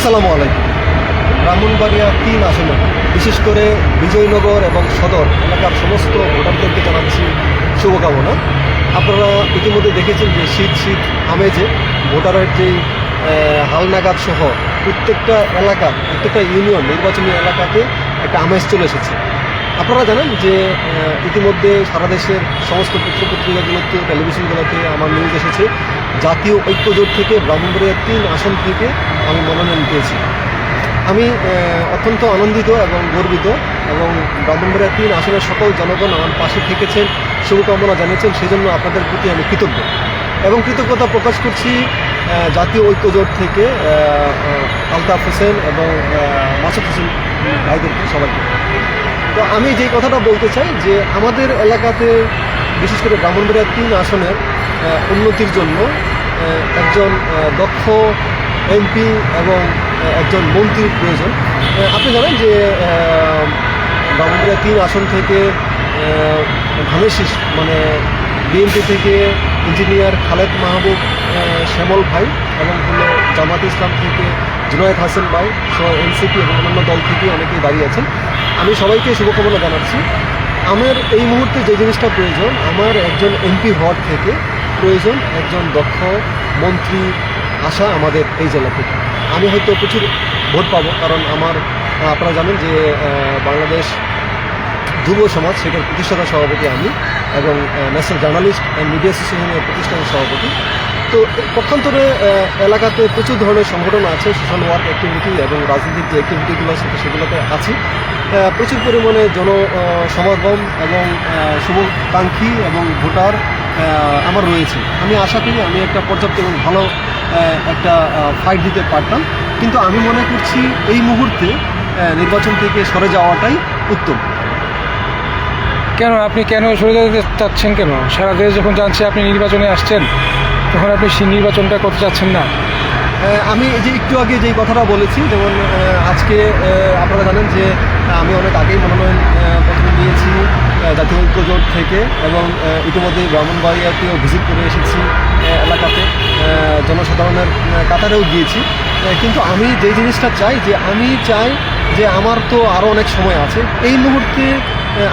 আসসালামু আলাইকুম। ব্রাহ্মণবাড়িয়া ৩ আসনে বিশেষ করে বিজয়নগর এবং সদর এলাকার সমস্ত ভোটারদেরকে জানাচ্ছি শুভকামনা। আপনারা ইতিমধ্যে দেখেছেন যে শীত শীত আমেজে ভোটারের যেই হালনাগাদ সহ প্রত্যেকটা এলাকা, প্রত্যেকটা ইউনিয়ন নির্বাচনী এলাকাতে একটা আমেজ চলে এসেছে। আপনারা জানেন যে ইতিমধ্যে সারা দেশের সমস্ত পত্রপত্রিকাগুলোতে, টেলিভিশনগুলোতে আমার নিউজ এসেছে জাতীয় ঐক্যজোট থেকে ব্রাহ্মণবাড়িয়া ৩ আসন থেকে আমি মনোনয়ন পেয়েছি। আমি অত্যন্ত আনন্দিত এবং গর্বিত, এবং ব্রাহ্মণবাড়িয়া ৩ আসনের সকল জনগণ আমার পাশে থেকেছেন, শুভকামনা জানিয়েছেন, সেজন্য আপনাদের প্রতি আমি কৃতজ্ঞ এবং কৃতজ্ঞতা প্রকাশ করছি জাতীয় ঐক্যজোট থেকে আলতাফ হোসেন এবং মাসুদ হোসেন ভাইদেরকে, সবাইকে। তো আমি যেই কথাটা বলতে চাই যে আমাদের এলাকাতে বিশেষ করে ব্রাহ্মণবাড়িয়া ৩ আসনের উন্নতির জন্য একজন দক্ষ এমপি এবং একজন মন্ত্রীর প্রয়োজন। আপনি জানেন যে ব্রাহ্মণবাড়িয়া ৩ আসন থেকে ধানের শীষ মানে বিএনপি থেকে ইঞ্জিনিয়ার খালেদ মাহবুব শ্যামল ভাই, এবং হলো জামাত ইসলাম থেকে জুনায়েদ হাসান ভাই সহ এনসিপি এবং অন্যান্য দল থেকে অনেকেই দাঁড়িয়ে আছেন। আমি সবাইকে শুভকামনা জানাচ্ছি। আমার এই মুহূর্তে যে জিনিসটা প্রয়োজন, আমার একজন এমপি হওয়ার থেকে প্রয়োজন একজন দক্ষ মন্ত্রী আসা আমাদের এই জেলা থেকে। আমি হয়তো প্রচুর ভোট পাবো, কারণ আপনারা জানেন যে বাংলাদেশ যুব সমাজ সেটার প্রতিষ্ঠাতা সভাপতি আমি, এবং ন্যাশনাল জার্নালিস্ট অ্যান্ড মিডিয়া অ্যাসোসিয়েশনের প্রতিষ্ঠাতা সভাপতি। তো পক্ষান্তরে এলাকাতে প্রচুর ধরনের সংগঠন আছে, সোশ্যাল ওয়ার্ক অ্যাক্টিভিটি এবং রাজনৈতিক যে অ্যাক্টিভিটিগুলো আছে সেগুলোতে আছি। প্রচুর পরিমাণে সমাগম এবং শুভকাঙ্ক্ষী এবং ভোটার আমার রয়েছে। আমি আশা করি আমি একটা পর্যাপ্ত এবং ভালো একটা ফাইট দিতে পারতাম, কিন্তু আমি মনে করছি এই মুহূর্তে নির্বাচন থেকে সরে যাওয়াটাই উত্তম। কেন আপনি সরে যেতে চাচ্ছেন? কেন সারা দেশ যখন জানছে আপনি নির্বাচনে আসছেন, তখন আপনি সেই নির্বাচনটা করতে চাচ্ছেন না? আমি যে একটু আগে যেই কথাটা বলেছি, যেমন আজকে আপনারা জানেন যে আমি অনেক আগেই মনোনয়ন পত্র নিয়েছি জাতীয় ঐক্যজোট থেকে, এবং ইতিমধ্যে ব্রাহ্মণবাড়িয়াতেও ভিজিট করে এসেছি এলাকাতে, জনসাধারণের কাতারেও গিয়েছি। কিন্তু আমি যেই জিনিসটা চাই যে আমার তো আরও অনেক সময় আছে। এই মুহূর্তে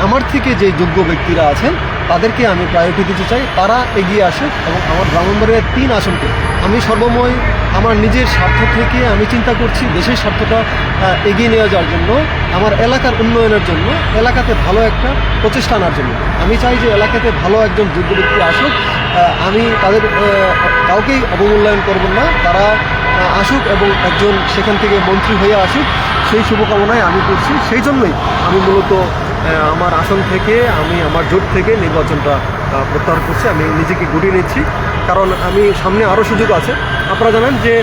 আমার থেকে যে যোগ্য ব্যক্তিরা আছেন তাদেরকে আমি প্রায়োরিটি দিতে চাই, তারা এগিয়ে আসে এবং আমার ব্রাহ্মণবাড়িয়া ৩ আসনকে আমি সর্বময় আমার নিজের স্বার্থ থেকে আমি চিন্তা করছি দেশের স্বার্থটা এগিয়ে নিয়ে যাওয়ার জন্য, আমার এলাকার উন্নয়নের জন্য, এলাকাতে ভালো একটা প্রচেষ্টা আনার জন্য। আমি চাই যে এলাকাতে ভালো একজন যোগ্য ব্যক্তি আসুক। আমি তাদের কাউকেই অবমূল্যায়ন করব না, তারা আসুক এবং একজন সেখান থেকে মন্ত্রী হয়ে আসুক, সেই শুভকামনায় আমি করছি। সেই জন্যই আমি মূলত আমার আসন থেকে, আমি আমার জোট থেকে নির্বাচনটা প্রত্যাহার করছি। আমি নিজেকে গুটিয়ে নিচ্ছি, কারণ আমি সামনে আরও সুযোগ আছে। আপনারা জানেন যে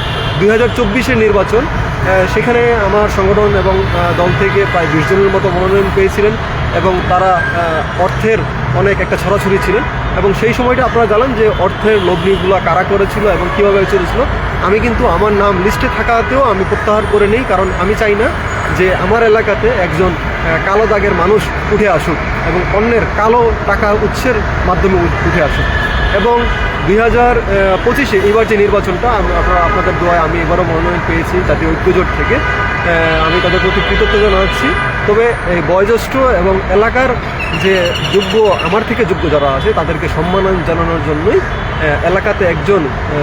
2024-এর নির্বাচন, সেখানে আমার সংগঠন এবং দল থেকে প্রায় 20 জনের মতো মনোনয়ন পেয়েছিলেন, এবং তারা অর্থের অনেক একটা ছড়াছড়ি ছিলেন, এবং সেই সময়টা আপনারা জানেন যে অর্থের লগ্নিগুলো কারা করেছিল এবং কীভাবে চলেছিল। আমি কিন্তু আমার নাম লিস্টে থাকাতেও আমি প্রত্যাহার করে নিই, কারণ আমি চাই না যে আমার এলাকাতে একজন কালো দাগের মানুষ উঠে আসুক এবং অন্যের কালো টাকা উৎসের মাধ্যমে উঠে আসুক। এবং 2025-এ এবার যে নির্বাচনটা, আপনাদের দোয়ায় আমি এবারও মনোনয়ন পেয়েছি জাতীয় ঐক্যজোট থেকে, আমি তাদের প্রতি কৃতজ্ঞতা জানাচ্ছি। তবে এই বয়োজ্যেষ্ঠ এবং এলাকার যে যোগ্য, আমার থেকে যোগ্য যারা আছে তাদেরকে সম্মান জানানোর জন্যই এলাকাতে একজন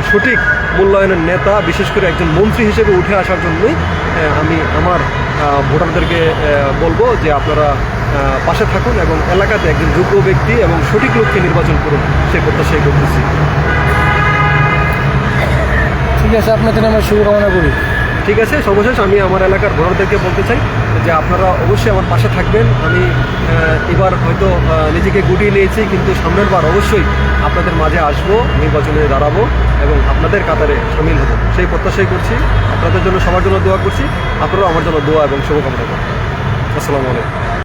সঠিক মূল্যায়নের নেতা, বিশেষ করে একজন মন্ত্রী হিসেবে উঠে আসার জন্যই আমি আমার ভোটারদেরকে বলবো যে আপনারা পাশে থাকুন এবং এলাকাতে একজন যোগ্য ব্যক্তি এবং সঠিক লোককে নির্বাচন করুন, সে প্রত্যাশাই করতেছি। ঠিক আছে, আপনার জন্য আমরা শুভকামনা করি। ঠিক আছে, সর্বশেষ আমি আমার এলাকার ভোটারদেরকে বলতে চাই যে আপনারা অবশ্যই আমার পাশে থাকবেন। আমি এবার হয়তো নিজেকে গুটিয়ে নিয়েছি, কিন্তু সামনের বার অবশ্যই আপনাদের মাঝে আসবো, নির্বাচনে দাঁড়াবো এবং আপনাদের কাতারে সামিল হব, সেই প্রত্যাশাই করছি। আপনাদের জন্য, সবার জন্য দোয়া করছি। আপনারাও আমার জন্য দোয়া এবং শুভকামনা করুন। আসসালামু আলাইকুম।